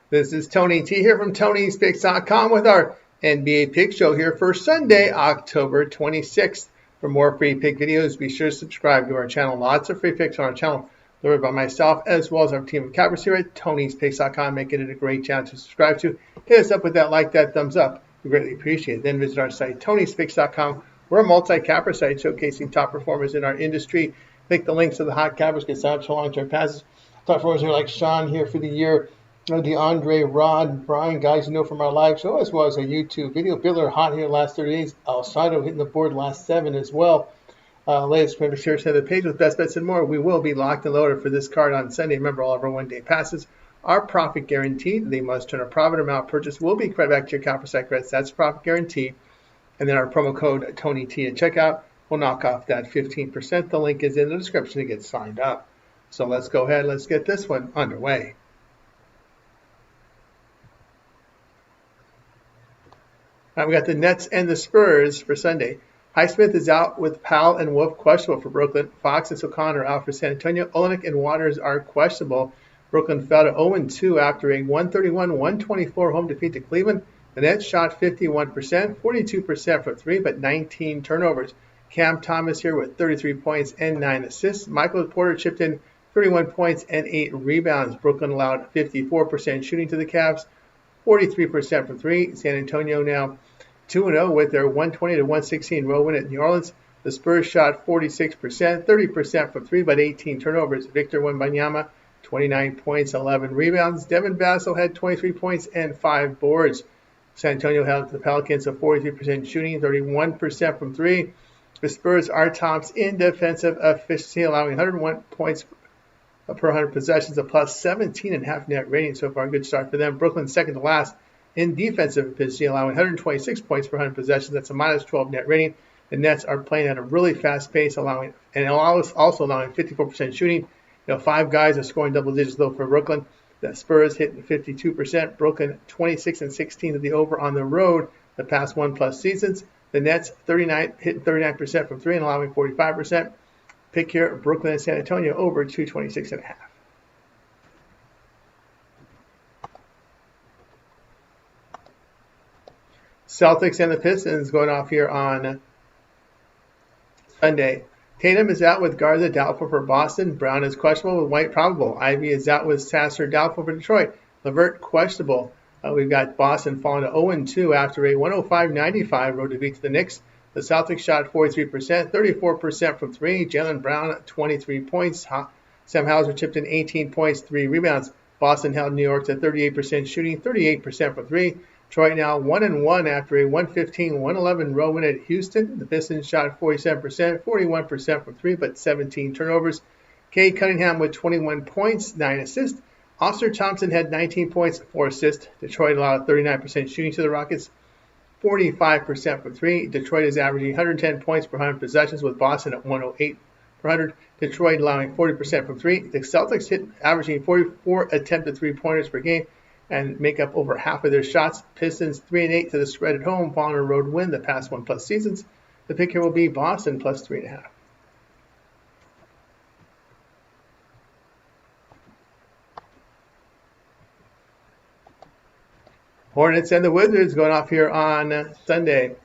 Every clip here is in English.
This is Tony T here from Tony'sPicks.com with our NBA Pick Show here for Sunday, October 26th. For more free pick videos, be sure to subscribe to our channel. Lots of free picks on our channel delivered by myself as well as our team of cappers here at Tony'sPicks.com, making it a great channel to subscribe to. Hit us up with that like, that thumbs up. We greatly appreciate it. Then visit our site, Tony'sPicks.com. We're a multi-capper site showcasing top performers in our industry. Click the links to the hot cappers, get signed up for long-term passes. Top performers here like Sean here for the year. DeAndre, Rod, Brian, guys you know from our live show, as well as a YouTube video. Biller hot here last 30 days. Alcido hitting the board last 7 as well. Latest members here to the page with best bets and more. We will be locked and loaded for this card on Sunday. Remember, all of our one-day passes are profit guaranteed. They must turn a profit amount purchase will be credited back to your capper site credits. That's profit guaranteed. And then our promo code TonyT at checkout will knock off that 15%. The link is in the description to get signed up. So let's go ahead. Let's get this one underway. We got the Nets and the Spurs for Sunday. Highsmith is out with Powell and Wolf questionable for Brooklyn. Fox and Socon are out for San Antonio. Olenek and Waters are questionable. Brooklyn fell to 0-2 after a 131-124 home defeat to Cleveland. The Nets shot 51%, 42% from 3, but 19 turnovers. Cam Thomas here with 33 points and 9 assists. Michael Porter chipped in 31 points and 8 rebounds. Brooklyn allowed 54% shooting to the Cavs, 43% from 3. San Antonio now 2-0 with their 120-116 road win at New Orleans. The Spurs shot 46%, 30% from 3, but 18 turnovers. Victor Wembanyama, 29 points, 11 rebounds. Devin Vassell had 23 points and 5 boards. San Antonio held the Pelicans of 43% shooting, 31% from 3. The Spurs are tops in defensive efficiency, allowing 101 points per 100 possessions, a plus 17.5 net rating. So far, a good start for them. Brooklyn second to last in defensive efficiency, allowing 126 points per 100 possessions. That's a minus 12 net rating. The Nets are playing at a really fast pace, allowing 54% shooting. 5 guys are scoring double digits though for Brooklyn. The Spurs hitting 52%. Brooklyn 26-16 to the over on the road the past 1+ seasons. The Nets hitting 39% from 3 and allowing 45%. Pick here, Brooklyn and San Antonio over 226.5. Celtics and the Pistons going off here on Sunday. Tatum is out with Garza doubtful for Boston. Brown is questionable with White probable. Ivy is out with Sasser doubtful for Detroit. LeVert questionable. We've got Boston falling to 0-2 after a 105-95 road defeat to the Knicks. The Celtics shot 43%, 34% from 3. Jaylen Brown, 23 points. Sam Hauser chipped in 18 points, 3 rebounds. Boston held New York to 38% shooting, 38% from 3. Detroit now 1-1 after a 115-111 road win at Houston. The Pistons shot 47%, 41% from 3, but 17 turnovers. Cade Cunningham with 21 points, 9 assists. Oscar Thompson had 19 points, 4 assists. Detroit allowed 39% shooting to the Rockets, 45% from 3. Detroit is averaging 110 points per 100 possessions with Boston at 108 per 100. Detroit allowing 40% from 3. The Celtics averaging 44 attempted three-pointers per game and make up over half of their shots. Pistons 3-8 to the spread at home, following a road win the past 1+ seasons. The pick here will be Boston plus 3.5. Hornets and the Wizards going off here on Sunday.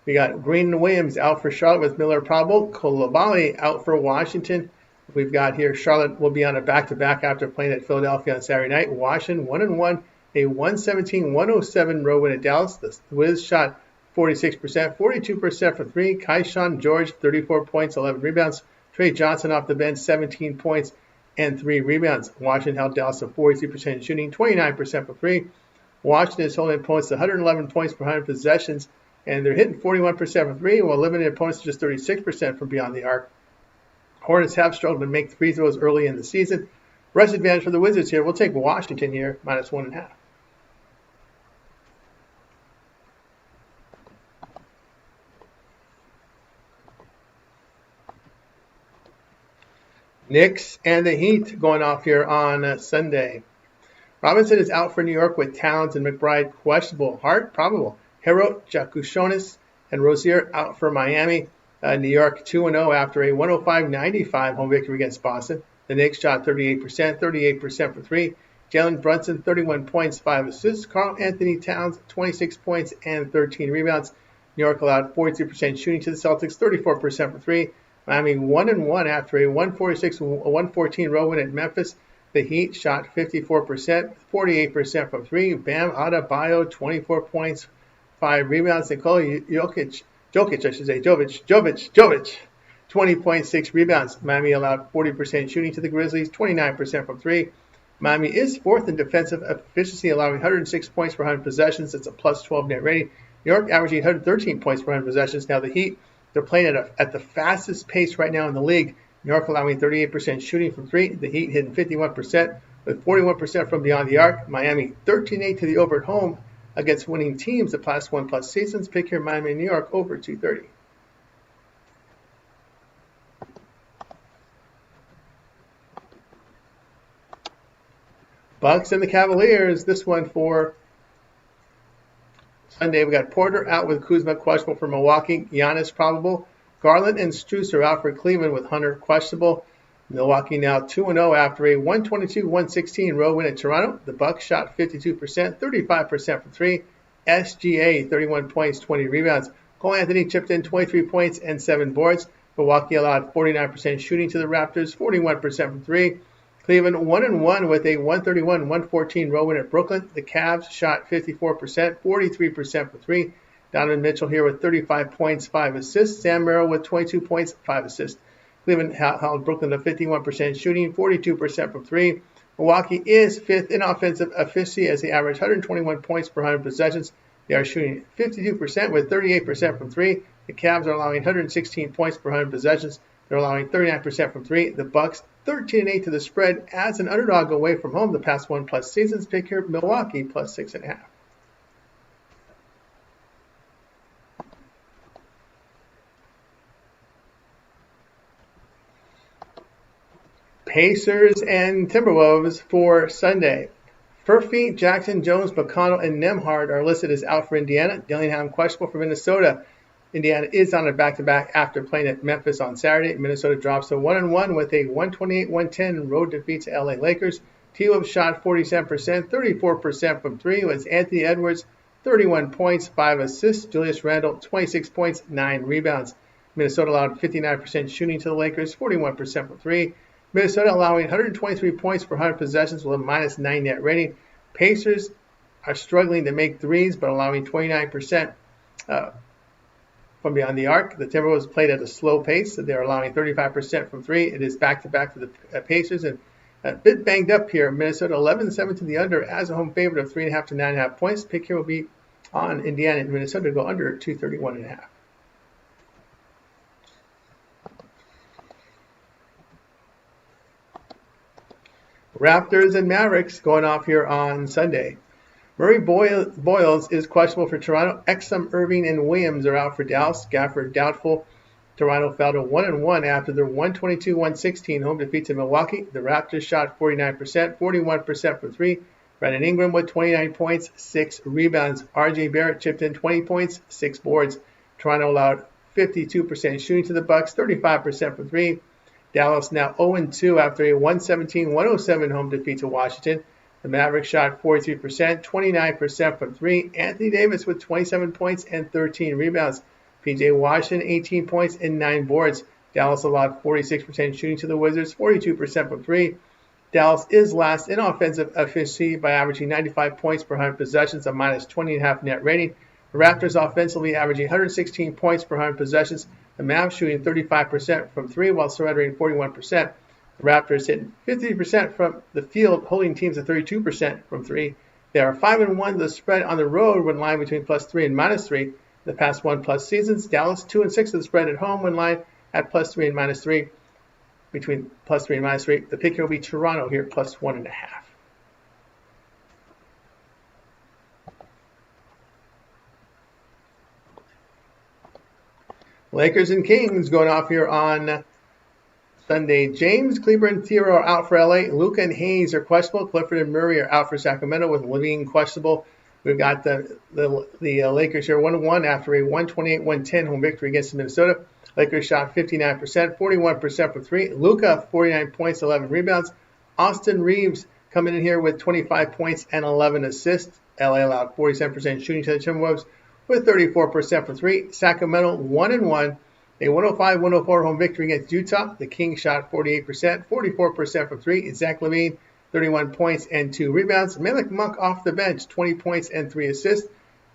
We got Green and Williams out for Charlotte with Miller probable. Coulibaly out for Washington. We've got here Charlotte will be on a back-to-back after playing at Philadelphia on Saturday night. Washington 1-1, a 117-107 road win at Dallas. The Wiz shot 46%, 42% for 3. Keyshawn George, 34 points, 11 rebounds. Trey Johnson off the bench, 17 points and 3 rebounds. Washington held Dallas to 43% shooting, 29% for 3. Washington is holding opponents to 111 points per 100 possessions, and they're hitting 41% from 3, while limiting opponents to just 36% from beyond the arc. Hornets have struggled to make free throws early in the season. Rest advantage for the Wizards here. We'll take Washington here, minus 1.5. Knicks and the Heat going off here on Sunday. Robinson is out for New York with Towns and McBride questionable. Hart probable. Herro, Jakushonis, and Rozier out for Miami. New York 2-0 after a 105-95 home victory against Boston. The Knicks shot 38%, 38% for 3. Jalen Brunson, 31 points, 5 assists. Karl Anthony Towns, 26 points and 13 rebounds. New York allowed 43% shooting to the Celtics, 34% from 3. Miami 1-1 after a 114 road win at Memphis. The Heat shot 54%, 48% from 3. Bam Adebayo, 24 points, 5 rebounds. Nikola Jovic, 20.6 rebounds. Miami allowed 40% shooting to the Grizzlies, 29% from 3. Miami is fourth in defensive efficiency, allowing 106 points per 100 possessions. It's a plus 12 net rating. New York averaging 113 points per 100 possessions. Now the Heat, they're playing at the fastest pace right now in the league. New York allowing 38% shooting from 3. The Heat hitting 51% with 41% from beyond the arc. Miami 13-8 to the over at home against winning teams the past 1+ seasons. Pick here Miami and New York over 230. Bucks and the Cavaliers. This one for Sunday. We got Porter out with Kuzma questionable for Milwaukee. Giannis probable. Garland and Strus are out for Cleveland with Hunter questionable. Milwaukee now 2-0 after a 122-116 road win at Toronto. The Bucks shot 52%, 35% from 3. SGA 31 points, 20 rebounds. Cole Anthony chipped in 23 points and 7 boards. Milwaukee allowed 49% shooting to the Raptors, 41% from 3. Cleveland 1-1 with a 131-114 road win at Brooklyn. The Cavs shot 54%, 43% from 3. Donovan Mitchell here with 35 points, 5 assists. Sam Merrill with 22 points, 5 assists. Cleveland held Brooklyn to 51% shooting, 42% from 3. Milwaukee is fifth in offensive efficiency as they average 121 points per 100 possessions. They are shooting 52% with 38% from 3. The Cavs are allowing 116 points per 100 possessions. They're allowing 39% from 3. The Bucks 13-8 to the spread as an underdog away from home the past 1+ seasons. Pick here Milwaukee plus 6.5. Pacers and Timberwolves for Sunday. Furphy, Jackson, Jones, McConnell, and Nembhard are listed as out for Indiana. Dillingham questionable for Minnesota. Indiana is on a back-to-back after playing at Memphis on Saturday. Minnesota drops to 1-1 with a 128-110 road defeat to LA Lakers. T-Wolves shot 47%, 34% from 3 with Anthony Edwards, 31 points, 5 assists. Julius Randle, 26 points, 9 rebounds. Minnesota allowed 59% shooting to the Lakers, 41% from 3. Minnesota allowing 123 points per 100 possessions with a -9 net rating. Pacers are struggling to make threes, but allowing 29% from beyond the arc. The Timberwolves played at a slow pace, so they're allowing 35% from 3. It is back-to-back for the Pacers, and a bit banged up here. Minnesota 11-7 to the under as a home favorite of 3.5 to 9.5 points. Pick here will be on Indiana and Minnesota to go under 231.5. Raptors and Mavericks going off here on Sunday. Murray Boyles is questionable for Toronto. Exum, Irving, and Williams are out for Dallas. Gafford doubtful. Toronto fell to 1-1 after their 122-116 home defeat to Milwaukee. The Raptors shot 49%, 41% from 3. Brandon Ingram with 29 points, 6 rebounds. RJ Barrett chipped in 20 points, 6 boards. Toronto allowed 52% shooting to the Bucks, 35% from 3. Dallas now 0-2 after a 117-107 home defeat to Washington. The Mavericks shot 43%, 29% from 3. Anthony Davis with 27 points and 13 rebounds. P.J. Washington, 18 points and 9 boards. Dallas allowed 46% shooting to the Wizards, 42% from 3. Dallas is last in offensive efficiency by averaging 95 points per 100 possessions, a -20.5 net rating. The Raptors offensively averaging 116 points per 100 possessions. The Mavs shooting 35% from 3 while surrendering 41%. The Raptors hitting 50% from the field, holding teams at 32% from 3. They are 5-1 the spread on the road when lying between +3 and -3. The past 1+ seasons, Dallas 2-6 to the spread at home when lying at +3 and -3. Between +3 and -3. The pick here will be Toronto here +1.5. Lakers and Kings going off here on Sunday. James, Kleber, and Thiero are out for LA. Luka and Hayes are questionable. Clifford and Murray are out for Sacramento with Levine questionable. We've got the Lakers here 1-1 after a 128-110 home victory against Minnesota. Lakers shot 59%, 41% from 3. Luka, 49 points, 11 rebounds. Austin Reeves, coming in here with 25 points and 11 assists. LA allowed 47% shooting to the Timberwolves with 34% from three. Sacramento 1-1. A 105-104 home victory against Utah. The Kings shot 48%, 44% from three. Zach LaVine, 31 points and 2 rebounds. Malik Monk off the bench, 20 points and 3 assists.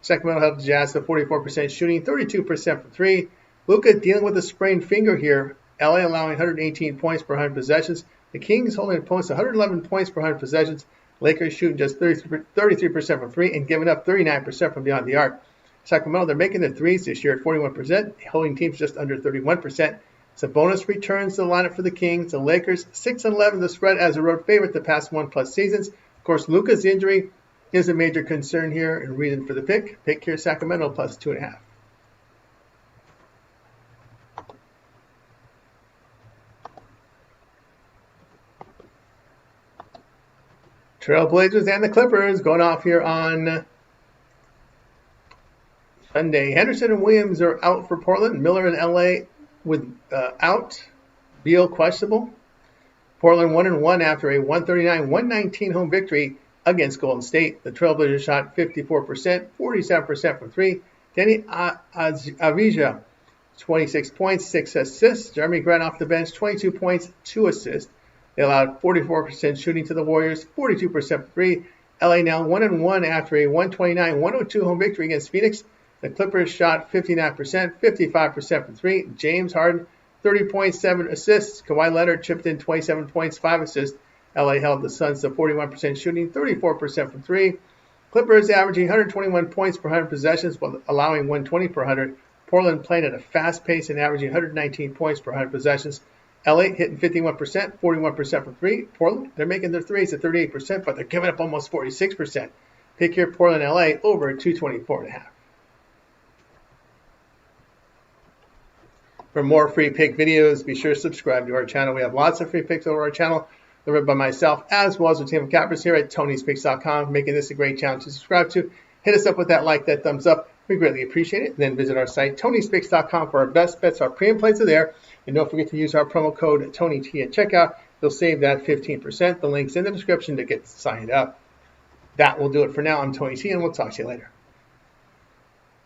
Sacramento held the Jazz to 44% shooting, 32% from three. Luka dealing with a sprained finger here. LA allowing 118 points per 100 possessions. The Kings holding opponents to 111 points per 100 possessions. Lakers shooting just 33% from three and giving up 39% from beyond the arc. Sacramento, they're making their threes this year at 41%, holding teams just under 31%. Sabonis returns to the lineup for the Kings. The Lakers 6-11, the spread as a road favorite the past 1+ seasons. Of course, Luka's injury is a major concern here and reason for the pick. Pick here Sacramento plus 2.5. Trailblazers and the Clippers going off here on Sunday. Henderson and Williams are out for Portland. Miller and LA with out. Beal questionable. Portland 1-1 after a 139-119 home victory against Golden State. The Trailblazers shot 54%, 47% from three. Danny Avdija, 26 points, 6 assists. Jeremy Grant off the bench, 22 points, 2 assists. They allowed 44% shooting to the Warriors, 42% from three. LA now 1-1 after a 129-102 home victory against Phoenix. The Clippers shot 59%, 55% from three. James Harden, 30 points, 7 assists. Kawhi Leonard chipped in 27 points, 5 assists. LA held the Suns to 41% shooting, 34% from three. Clippers averaging 121 points per 100 possessions while allowing 120 per 100. Portland playing at a fast pace and averaging 119 points per 100 possessions. LA hitting 51%, 41% from three. Portland, they're making their threes at 38%, but they're giving up almost 46%. Pick here Portland, LA over 224.5. For more free pick videos, be sure to subscribe to our channel. We have lots of free picks over our channel, delivered by myself as well as the team of cappers here at Tony'sPicks.com, making this a great channel to subscribe to. Hit us up with that like, that thumbs up. We greatly appreciate it. Then visit our site, Tony'sPicks.com, for our best bets. Our pre and plays are there. And don't forget to use our promo code TonyT at checkout. You'll save that 15%. The link's in the description to get signed up. That will do it for now. I'm Tony T, and we'll talk to you later.